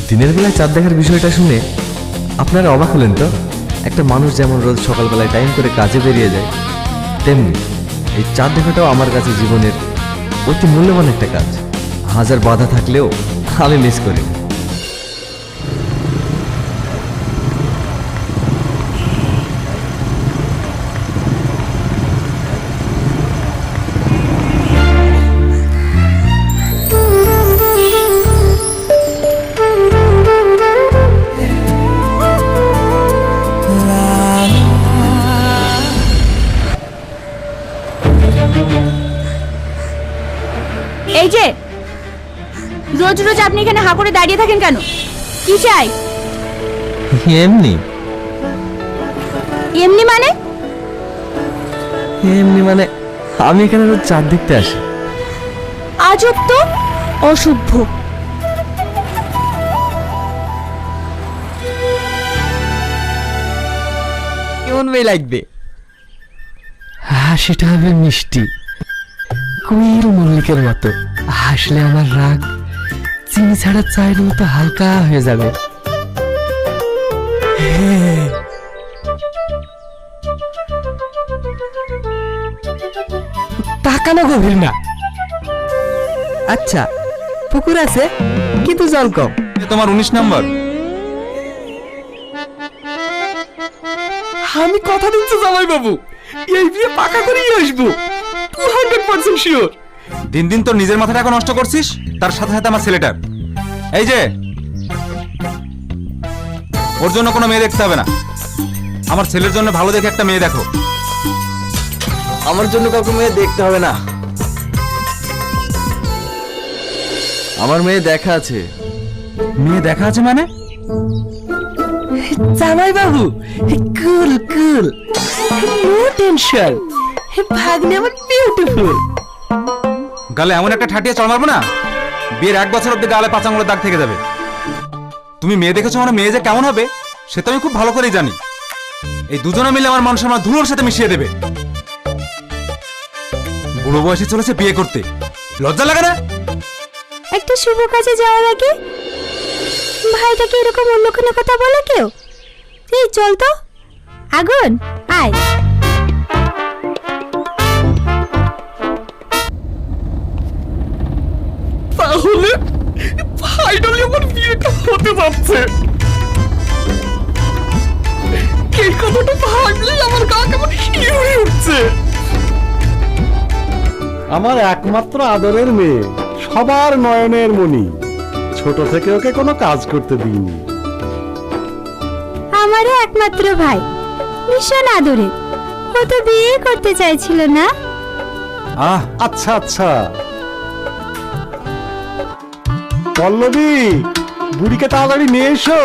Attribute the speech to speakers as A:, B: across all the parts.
A: দিনের বেলায় চাঁদ দেখার বিষয়টা শুনে আপনারা অবাক হলেন তো? একটা মানুষ যেমন রোজ সকালবেলায় টাইম করে কাজে বেরিয়ে যায়, তেমনি এই চাঁদ দেখাটাও আমার কাছে জীবনের অতি মূল্যবান একটা কাজ। হাজার বাধা থাকলেও আমি মিস করি না।
B: এই যে রোজ রোজ আপনি এখানে হা করে দাঁড়িয়ে থাকেন কেন? কি চাই?
A: এমনি
B: এমনি মানে?
A: এমনি মানে আমি এখানে রোজ চাঁদ দেখতে আসি।
B: আজব তো, অসভ্য।
A: কেমন মেয়ে লাগবে?
C: হাসিটা হবে মিষ্টি, কুইল মল্লিকের মতো। হাসলে আমার রাগ চিনি ছাড়া চায়ের মতো হালকা হয়ে যাবে। তাকানো গভীর না।
A: আচ্ছা, পুকুর আছে কিন্তু জল কম।
D: তোমার 19 নাম্বার।
C: আমি কথা দিচ্ছি জামাই বাবু, এই বিয়ে পাকা করেই আসবো, 200% শিওর।
D: দিন দিন তোর নিজের মাথাটা এখন নষ্ট করছিস, তার সাথে সাথে আমার ছেলেটার। এই যে ওর জন্য কোনো মেয়ে দেখতে হবে না, আমার ছেলের জন্য ভালো দেখে একটা মেয়ে দেখো।
A: আমার জন্য কাউকে মেয়ে দেখতে হবে না, আমার মেয়ে দেখা আছে।
D: মেয়ে দেখা আছে মানে?
C: জামাই বাবু কুল কুল, নো টেনশন, ভাগ্নে আমার বিউটিফুল।
D: গালে এমন একটা ঠাটিয়ে চল মারবো না, বিয়ের 1 বছর অব্দি গালে 5 আঙুলের দাগ থেকে যাবে। তুমি মেয়ে দেখেছো মানে মেয়ে যে কেমন হবে সে তো আমি খুব ভালো করেই জানি। এই দুজনে মিলে আমার মানুষ আমার ধুলোর সাথে মিশিয়ে দেবে। বুড়ো বয়সে চলেছে বিয়ে করতে, লজ্জা লাগে না?
B: একটা শুভ কাজে যাওয়ার আগে ভাইটাকে এরকম অন্য কোনো কথা বলে কেউ? এই চল তো, আগুন আয়।
C: তাহলে ফাইনালি আমার বিয়েটা হতে যাচ্ছে। এই কথাটা ভাবলেই আমার গা কেমন শিউরে উঠছে।
E: আমার একমাত্র আদরের মেয়ে, সবার নয়নের মণি। ছোট থেকে ওকে কোনো কাজ করতে দিইনি।
B: আমারও একমাত্র ভাই, ভীষণ আদরের। ও তো বিয়ে করতে চাইছিল না?
E: আচ্ছা আচ্ছা, পল্লবী বুড়িকে তাড়াতাড়ি নিয়ে এসো।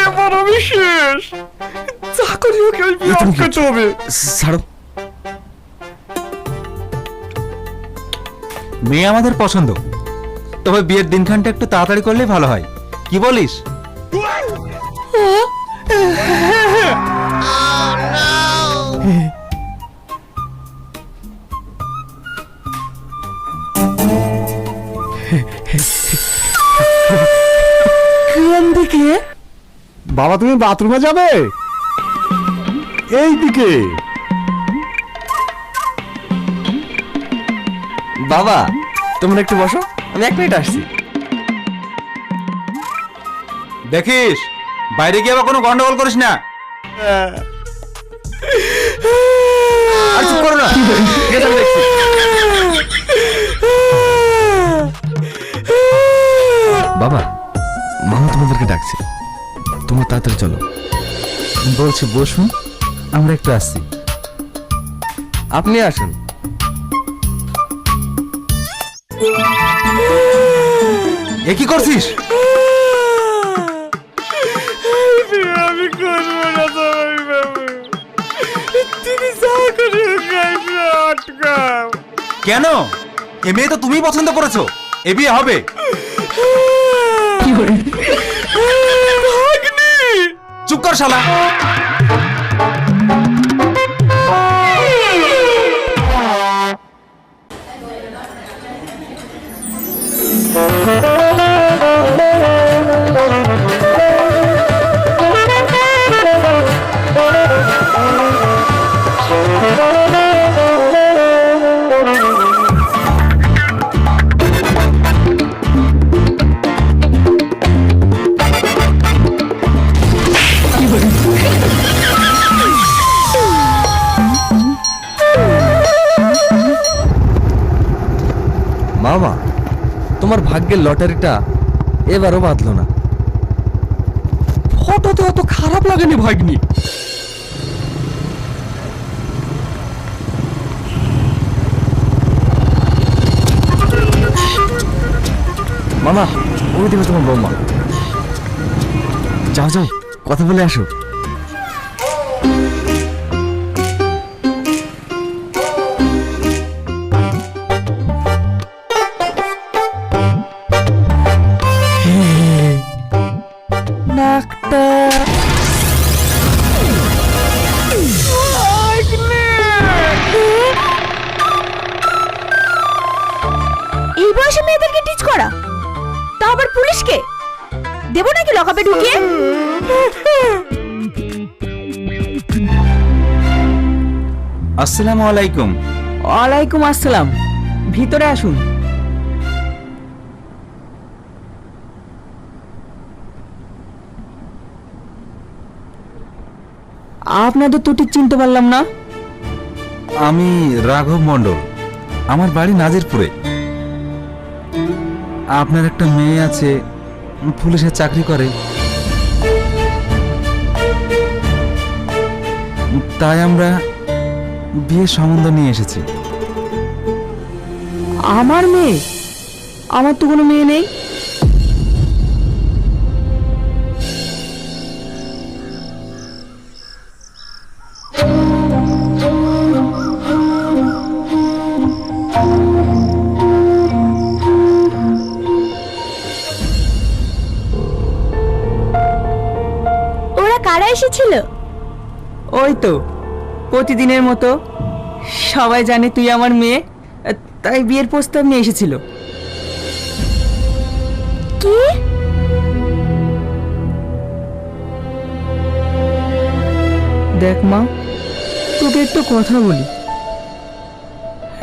C: এবার আমি শেষ, যা করি ওকে ওই বিয়ে আটকাতে হবে।
A: ছাড়ো,
D: মেয়ে আমাদের পছন্দ, তবে বিয়ের দিনখানটা একটু তাড়াতাড়ি করলেই ভালো হয়। কি বলিস?
C: কোন দিকে?
E: বাবা তুমি বাথরুমে যাবে? এই দিকে।
A: বাবা তোমরা একটু বসো, আমি 1 মিনিট আসছি।
D: দেখিস বাইরে গিয়ে আবার কোনো গন্ডগোল করিস না।
A: আর চুপ করো না, ঠিক আছে আমি দেখছি। বাবা মামা তোমাদেরকে ডাকছে, তোমরা তাড়াতাড়ি চলো।
D: বলছি বসুন, আমরা একটু আসছি।
A: আপনি আসুন।
D: এ কি করছিস?
C: আমি করবো না জামাই বাবু, তুমি যা করে
E: আটকাও।
D: কেন? এ মেয়ে তো তুমিই পছন্দ করেছো, এ বিয়ে হবে। চুপ কর শালা।
A: মামা, তোমার ভাগ্যের লটারিটা এবারও বাঁধলো না।
C: ফটোতে অত খারাপ লাগেনি ভাগ্নি।
A: মামা, ওই দেখো তোমার বৌমা। যাও যাও, কথা বলে আসো।
C: নাকটা
B: এই বয়সে মেয়েদেরকে টিচ করা, তা আবার পুলিশকে দেবো নাকি লকআপে ঢুকিয়ে?
D: আসসালামু আলাইকুম।
C: ওয়ালাইকুম আসসালাম, ভিতরে আসুন। আপনাদের তো ঠিক চিনতে পারলাম না।
D: আমি রাঘব মণ্ডল, আমার বাড়ি নাজিরপুরে। আপনার একটা মেয়ে আছে, পুলিশের চাকরি করে, তাই আমরা বিয়ের সম্বন্ধ নিয়ে এসেছি।
C: আমার মেয়ে? আমার তো কোনো মেয়ে নেই।
B: ওরা কারা এসেছিল?
C: ওই তো প্রতিদিনের মতো, সবাই জানে তুই আমার মেয়ে, তাই বিয়ের প্রস্তাব নিয়ে এসেছিল।
B: কি?
C: দেখ মা, তোকে একটু কথা বলি।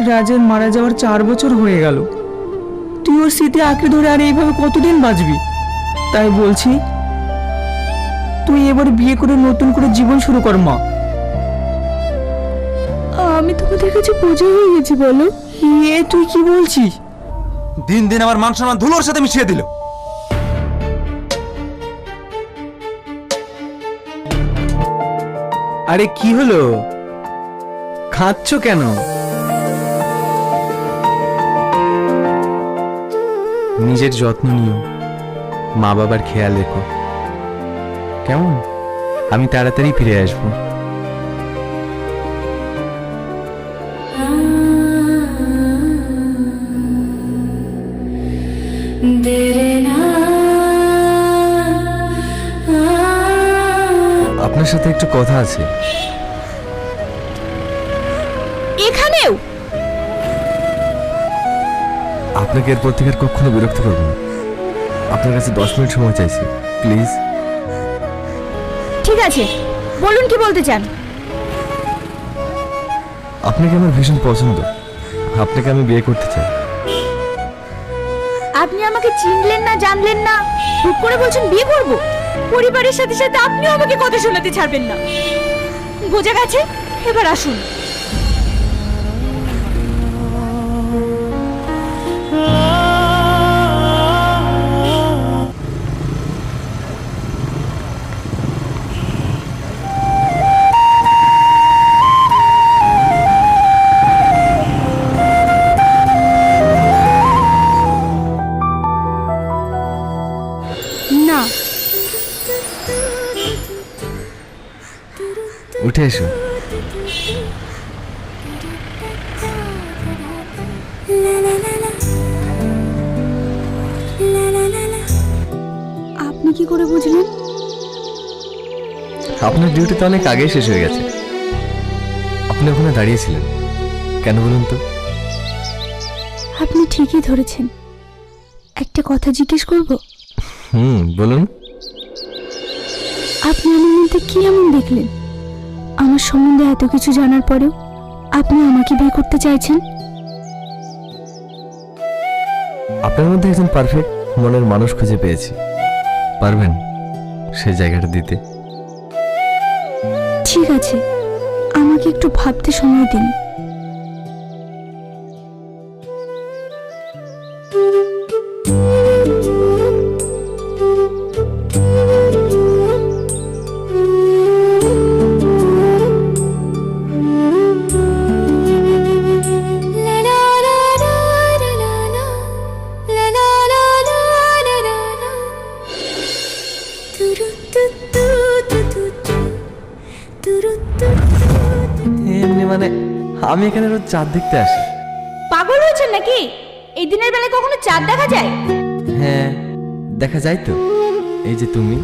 C: রাজের মারা যাওয়ার 4 বছর হয়ে গেল, তুই ওর স্মৃতি আঁকড়ে ধরে আর এইভাবে কতদিন বাঁচবি? তাই বলছি, তুই এবার বিয়ে করে নতুন করে জীবন শুরু কর মা।
B: আমি তোমাদের কাছে বোঝা হয়ে গেছি বলো।
C: এ তুই কি বলছিস?
D: দিন দিন আমার মান সম্মান ধুলোর সাথে মিশিয়ে দিল।
A: আরে কি হলো, খাচ্ছ কেন? নিজের যত্ন নিও, মা বাবার খেয়াল রেখো, কেমন? আমি তাড়াতাড়ি ফিরে আসবো। আপনার সাথে একটু কথা আছে।
B: এখানেও?
A: আপনাকে এরপর থেকে আর কখনো বিরক্ত করবো না। আপনার কাছে 10 মিনিট সময় চাইছি, প্লিজ।
B: ঠিক আছে, বলুন কি বলতে চান।
A: আপনাকে আমার ভীষণ পছন্দ, আপনাকে আমি বিয়ে করতে চাই।
B: আপনি আমাকে চিনলেন না, জানলেন না, হুট করে বলছেন বিয়ে করব? পরিবারের সাথে সাথে আপনিও আমাকে কথা শোনাতে ছাড়বেন না। বোঝা গেছে? এবার আসুন। না,
A: উঠে এসো।
B: আপনি কি করে বুঝলেন?
A: আপনার ডিউটি তো অনেক আগেই শেষ হয়ে গেছে। আপনি ওখানে দাঁড়িয়েছিলেন কেন বলুন তো?
B: আপনি ঠিকই ধরেছেন। একটা কথা জিজ্ঞেস করব?
A: বলুন।
B: আপনি আমার মধ্যে কি এমন দেখলেন আমার সম্বন্ধে এত কিছু জানার পরেও আপনি আমাকে বিয়ে করতে চাইছেন?
A: আপনার মধ্যে একজন পারফেক্ট মনের মানুষ খুঁজে পেয়েছি। পারবেন সেই জায়গাটা দিতে?
B: ঠিক আছে, আমাকে একটু ভাবতে সময় দিন।
A: এমনি মানে আমি এখানে রোজ চাঁদ দেখতে আসি।
B: পাগল হয়েছেন নাকি? এই দিনের বেলায় কখনো চাঁদ দেখা যায়?
A: হ্যাঁ দেখা যায় তো, এই যে তুমি।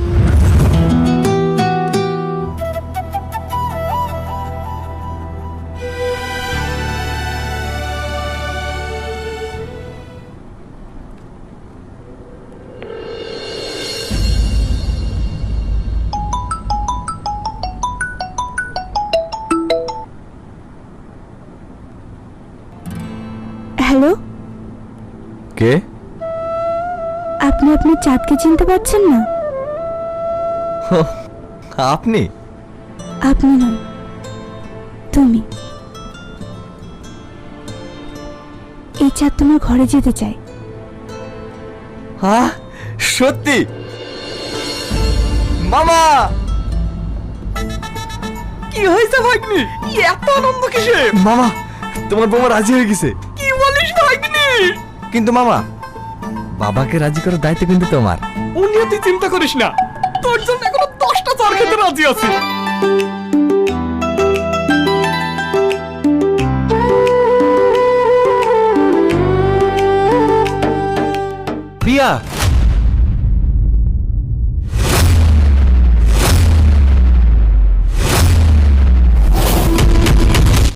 B: হ্যালো,
A: কে?
B: আপনি আপনার চাঁদকে চিনতে পারছেন না?
A: আপনি?
B: আপনি নয়, তুমি। এই চাঁদ তোমার ঘরে যেতে চাই।
A: হ্যাঁ সত্যি? মামা
C: কি হয়েছে ভাগ্নি? এত আনন্দ কিসে?
A: মামা তোমার বৌমা রাজি হয়ে গেছে।
C: কি বলিস ভাগ্নি?
A: কিন্তু মামা বাবাকে রাজি করার দায়িত্ব কিন্তু তোমার।
C: ও নিয়ে তুই চিন্তা করিস না, তোর জন্য এখনো 10টা চার খেতে রাজি আছে।
A: প্রিয়া